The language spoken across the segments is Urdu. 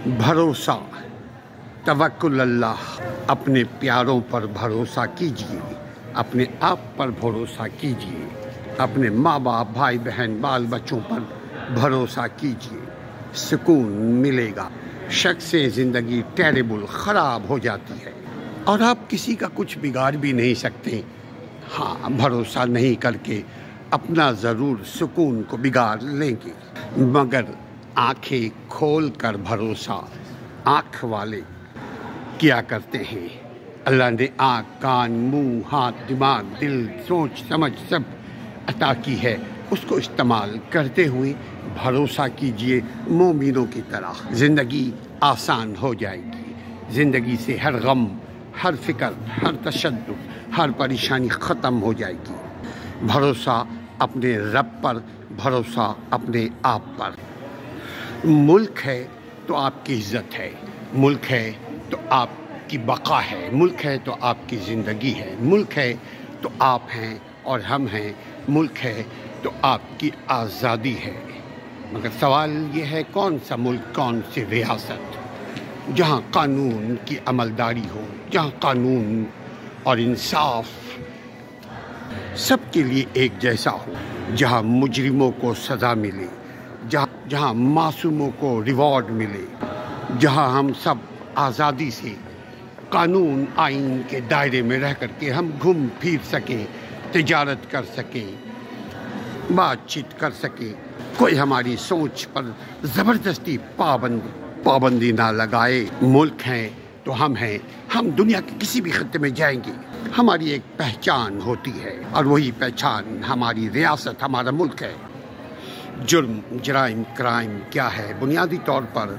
بھروسہ، توکل اللہ۔ اپنے پیاروں پر بھروسہ کیجیے، اپنے آپ پر بھروسہ کیجیے، اپنے ماں باپ، بھائی بہن، بال بچوں پر بھروسہ کیجیے، سکون ملے گا۔ شک سے زندگی ٹیریبل، خراب ہو جاتی ہے اور آپ کسی کا کچھ بگاڑ بھی نہیں سکتے۔ ہاں، بھروسہ نہیں کر کے اپنا ضرور سکون کو بگاڑ لیں گے، مگر آنکھیں کھول کر بھروسہ آنکھ والے کیا کرتے ہیں۔ اللہ نے آنکھ، کان، منہ، ہاتھ، دماغ، دل، سوچ سمجھ سب عطا کی ہے، اس کو استعمال کرتے ہوئے بھروسہ کیجئے مومنوں کی طرح۔ زندگی آسان ہو جائے گی، زندگی سے ہر غم، ہر فکر، ہر تشدد، ہر پریشانی ختم ہو جائے گی۔ بھروسہ اپنے رب پر، بھروسہ اپنے آپ پر۔ ملک ہے تو آپ کی عزت ہے، ملک ہے تو آپ کی بقا ہے، ملک ہے تو آپ کی زندگی ہے، ملک ہے تو آپ ہیں اور ہم ہیں، ملک ہے تو آپ کی آزادی ہے۔ مگر سوال یہ ہے، کون سا ملک، کون سی ریاست جہاں قانون کی عملداری ہو، جہاں قانون اور انصاف سب کے لیے ایک جیسا ہو، جہاں مجرموں کو سزا ملے، جہاں معصوموں کو ریوارڈ ملے، جہاں ہم سب آزادی سے قانون آئین کے دائرے میں رہ کر کے ہم گھوم پھر سکیں، تجارت کر سکیں، بات چیت کر سکیں، کوئی ہماری سوچ پر زبردستی پابندی نہ لگائے۔ ملک ہیں تو ہم ہیں، ہم دنیا کے کسی بھی خطے میں جائیں گے، ہماری ایک پہچان ہوتی ہے اور وہی پہچان ہماری ریاست، ہمارا ملک ہے۔ جرم، جرائم، کرائم کیا ہے؟ بنیادی طور پر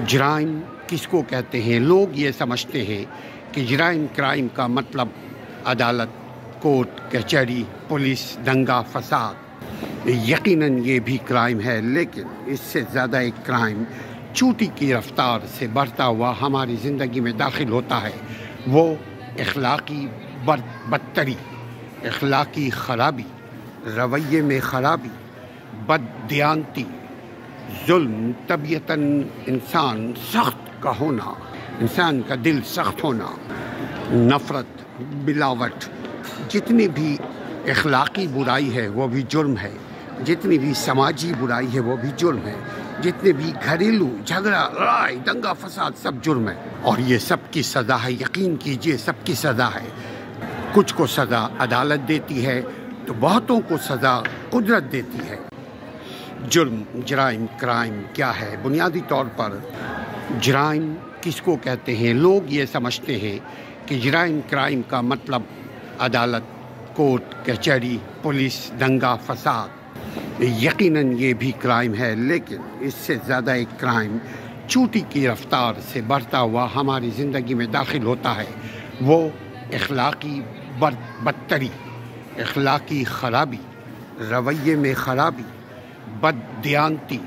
جرائم کس کو کہتے ہیں؟ لوگ یہ سمجھتے ہیں کہ جرائم، کرائم کا مطلب عدالت، کورٹ کچہری، پولیس، دنگا فساد۔ یقیناً یہ بھی کرائم ہے، لیکن اس سے زیادہ ایک کرائم چوٹی کی رفتار سے بڑھتا ہوا ہماری زندگی میں داخل ہوتا ہے، وہ اخلاقی بدتری، اخلاقی خرابی، رویے میں خرابی، بددیانتی، ظلم، طبیعتاً انسان سخت کا ہونا، انسان کا دل سخت ہونا، نفرت، ملاوٹ۔ جتنی بھی اخلاقی برائی ہے وہ بھی جرم ہے، جتنی بھی سماجی برائی ہے وہ بھی جرم ہے، جتنے بھی گھریلو جھگڑا، لڑائی، دنگا فساد سب جرم ہے، اور یہ سب کی سزا ہے، یقین کیجئے سب کی سزا ہے۔ کچھ کو سزا عدالت دیتی ہے تو بہتوں کو سزا قدرت دیتی ہے۔ جرم، جرائم، کرائم کیا ہے؟ بنیادی طور پر جرائم کس کو کہتے ہیں؟ لوگ یہ سمجھتے ہیں کہ جرائم، کرائم کا مطلب عدالت، کورٹ کچہری، پولیس، دنگا فساد۔ یقیناً یہ بھی کرائم ہے، لیکن اس سے زیادہ ایک کرائم چوٹی کی رفتار سے بڑھتا ہوا ہماری زندگی میں داخل ہوتا ہے، وہ اخلاقی بدتری، اخلاقی خرابی، رویے میں خرابی، بددیانتی،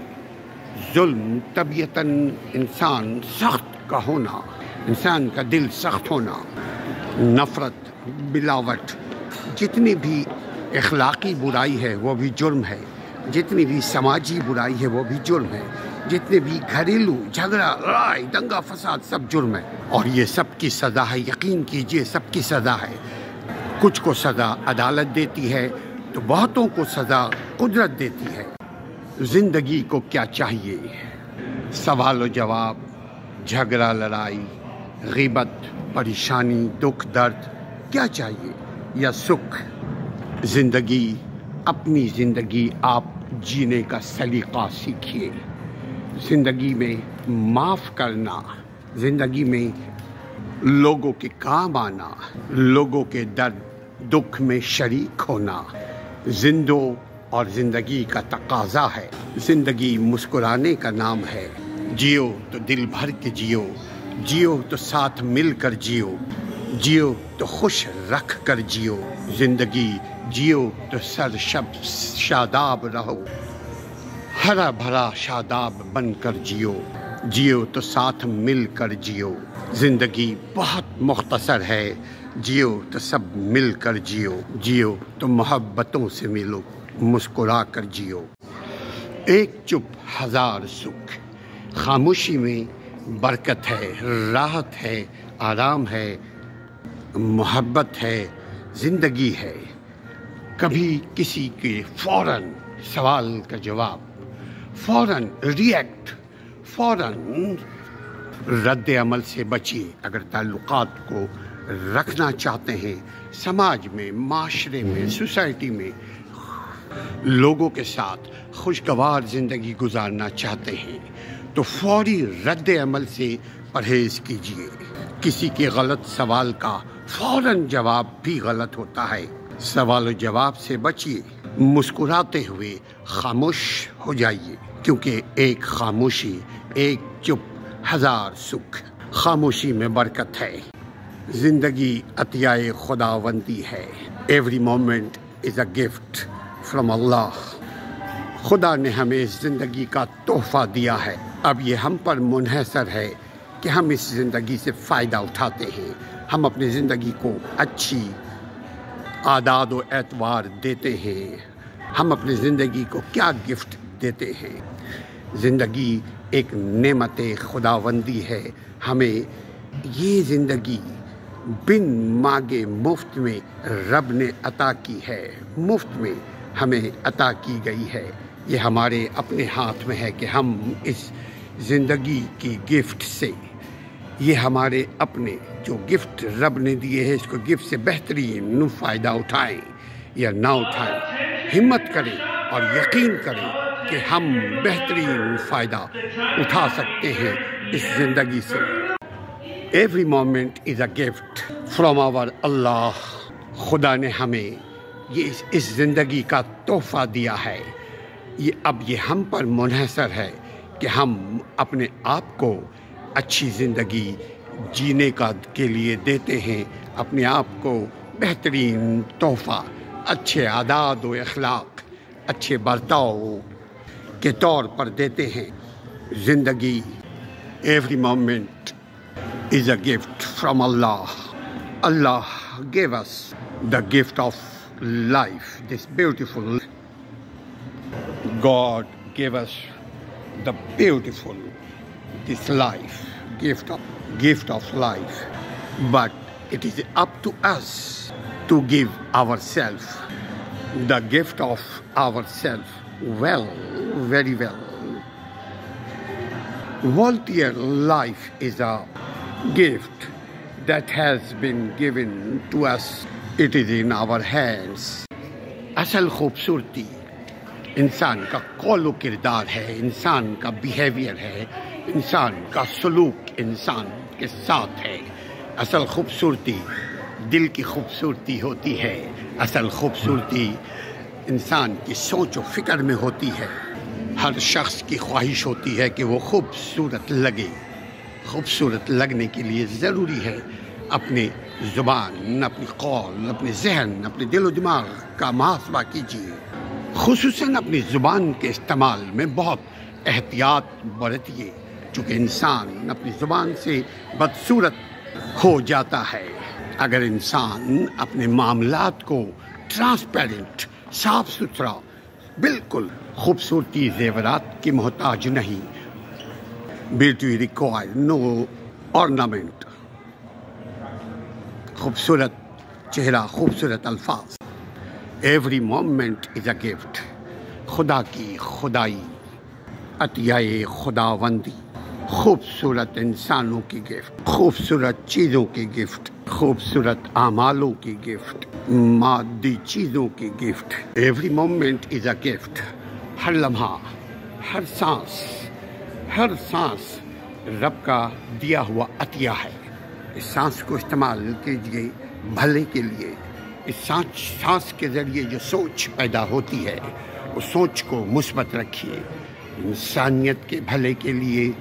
ظلم، طبیعتاً انسان سخت کا ہونا، انسان کا دل سخت ہونا، نفرت، ملاوٹ۔ جتنی بھی اخلاقی برائی ہے وہ بھی جرم ہے، جتنی بھی سماجی برائی ہے وہ بھی جرم ہے، جتنے بھی گھریلو جھگڑا، لڑائی، دنگا فساد سب جرم ہے، اور یہ سب کی سزا ہے، یقین کیجئے سب کی سزا ہے۔ کچھ کو سزا عدالت دیتی ہے تو بہتوں کو سزا قدرت دیتی ہے۔ زندگی کو کیا چاہیے؟ سوال و جواب، جھگڑا، لڑائی، غیبت، پریشانی، دکھ، درد، کیا چاہیے؟ یا سکھ؟ زندگی، اپنی زندگی آپ جینے کا سلیقہ سیکھیے۔ زندگی میں معاف کرنا، زندگی میں لوگوں کے کام آنا، لوگوں کے درد دکھ میں شریک ہونا، زندوں اور زندگی کا تقاضا ہے۔ زندگی مسکرانے کا نام ہے، جیو تو دل بھر کے جیو، جیو تو ساتھ مل کر جیو، جیو تو خوش رکھ کر جیو۔ زندگی جیو تو سر شب شاداب رہو، ہرا بھرا شاداب بن کر جیو، جیو تو ساتھ مل کر جیو۔ زندگی بہت مختصر ہے، جیو تو سب مل کر جیو، جیو تو محبتوں سے ملو، مسکرا کر جیو۔ ایک چپ ہزار سکھ، خاموشی میں برکت ہے، راحت ہے، آرام ہے، محبت ہے، زندگی ہے۔ کبھی کسی کے فوراً سوال کا جواب، فوراً ریئیکٹ، فوراً رد عمل سے بچیے۔ اگر تعلقات کو رکھنا چاہتے ہیں، سماج میں، معاشرے میں، سوسائٹی میں لوگوں کے ساتھ خوشگوار زندگی گزارنا چاہتے ہیں تو فوری رد عمل سے پرہیز کیجیے۔ کسی کے غلط سوال کا فوراً جواب بھی غلط ہوتا ہے۔ سوال و جواب سے بچیے، مسکراتے ہوئے خاموش ہو جائیے، کیونکہ ایک خاموشی، ایک چپ، ہزار سکھ۔ خاموشی میں برکت ہے۔ زندگی عطیہ خداوندی ہے۔ Every moment is a gift from Allah. خدا نے ہمیں اس زندگی کا تحفہ دیا ہے، اب یہ ہم پر منحصر ہے کہ ہم اس زندگی سے فائدہ اٹھاتے ہیں، ہم اپنی زندگی کو اچھی عادات و اعتبار دیتے ہیں، ہم اپنی زندگی کو کیا گفٹ دیتے ہیں۔ زندگی ایک نعمت خداوندی ہے، ہمیں یہ زندگی بن مانگے مفت میں رب نے عطا کی ہے، مفت میں ہمیں عطا کی گئی ہے۔ یہ ہمارے اپنے ہاتھ میں ہے کہ ہم اس زندگی کی گفٹ سے، یہ ہمارے اپنے جو گفٹ رب نے دیے ہیں، اس کو گفٹ سے بہترین فائدہ اٹھائیں یا نہ اٹھائیں۔ ہمت کریں اور یقین کریں کہ ہم بہترین فائدہ اٹھا سکتے ہیں اس زندگی سے۔ Every moment is a gift from our Allah. خدا نے ہمیں اس زندگی کا تحفہ دیا ہے، اب یہ ہم پر منحصر ہے کہ ہم اپنے آپ کو اچھی زندگی جینے کے لیے دیتے ہیں، اپنے آپ کو بہترین تحفہ، اچھے عادات و اخلاق، اچھے برتاؤ کے طور پر دیتے ہیں۔ زندگی every moment is a gift from Allah. Allah gave us the gift of life, this beautiful. God gave us the beautiful, this life, gift of life. But it is up to us to give ourselves the gift of ourselves well, very well. Volunteer life is a gift that has been given to us. It is in our hands. اصل خوبصورتی انسان کا قول و کردار ہے، انسان کا بیہیویئر ہے، انسان کا سلوک انسان کے ساتھ ہے۔ اصل خوبصورتی دل کی خوبصورتی ہوتی ہے، اصل خوبصورتی انسان کی سوچ و فکر میں ہوتی ہے۔ ہر شخص کی خواہش ہوتی ہے کہ وہ خوبصورت لگے۔ خوبصورت لگنے کے لیے ضروری ہے اپنے زبان، اپنی قول، اپنے ذہن، اپنے دل و دماغ کا محاسبہ کیجیے۔ خصوصاً اپنی زبان کے استعمال میں بہت احتیاط برتیے، چونکہ انسان اپنی زبان سے بدصورت ہو جاتا ہے۔ اگر انسان اپنے معاملات کو ٹرانسپیرنٹ، صاف ستھرا، بالکل خوبصورتی زیورات کی محتاج نہیں، Beauty requires no ornament. خوبصورت چہرہ، خوبصورت الفاظ۔ Every moment is a gift. خدا کی خدائی، عطیہ خداوندی، خوبصورت انسانوں کی گفٹ، خوبصورت چیزوں کی گفٹ، خوبصورت اعمالوں کی گفٹ، مادی چیزوں کی gift. Every moment is a gift. ہر لمحہ، ہر سانس رب کا دیا ہوا عطیہ ہے۔ اس سانس کو استعمال کیجیے بھلے کے لیے۔ اس سانس کے ذریعے جو سوچ پیدا ہوتی ہے، اس سوچ کو مثبت رکھیے، انسانیت کے بھلے کے لیے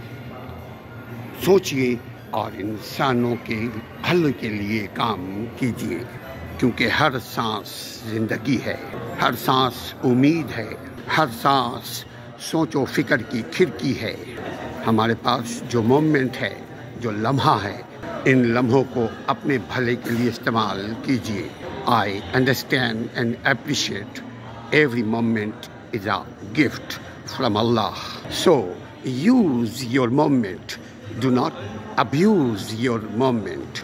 سوچیے اور انسانوں کے بھلے کے لیے کام کیجیے، کیونکہ ہر سانس زندگی ہے، ہر سانس امید ہے، ہر سانس سوچ و فکر کی کھڑکی ہے۔ ہمارے پاس جو مومنٹ ہے، جو لمحہ ہے، ان لمحوں کو اپنے بھلے کے لیے استعمال کیجیے۔ I understand and appreciate every moment is a gift from Allah. So use your moment, do not abuse your moment.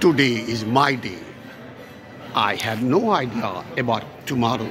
Today is my day. I have no idea about tomorrow.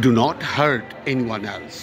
Do not hurt anyone else.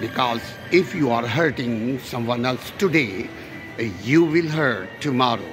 Because if you are hurting someone else today, you will hurt tomorrow.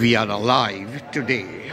We are alive today.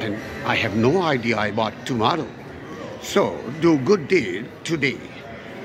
And I have no idea about tomorrow. So do good deed today.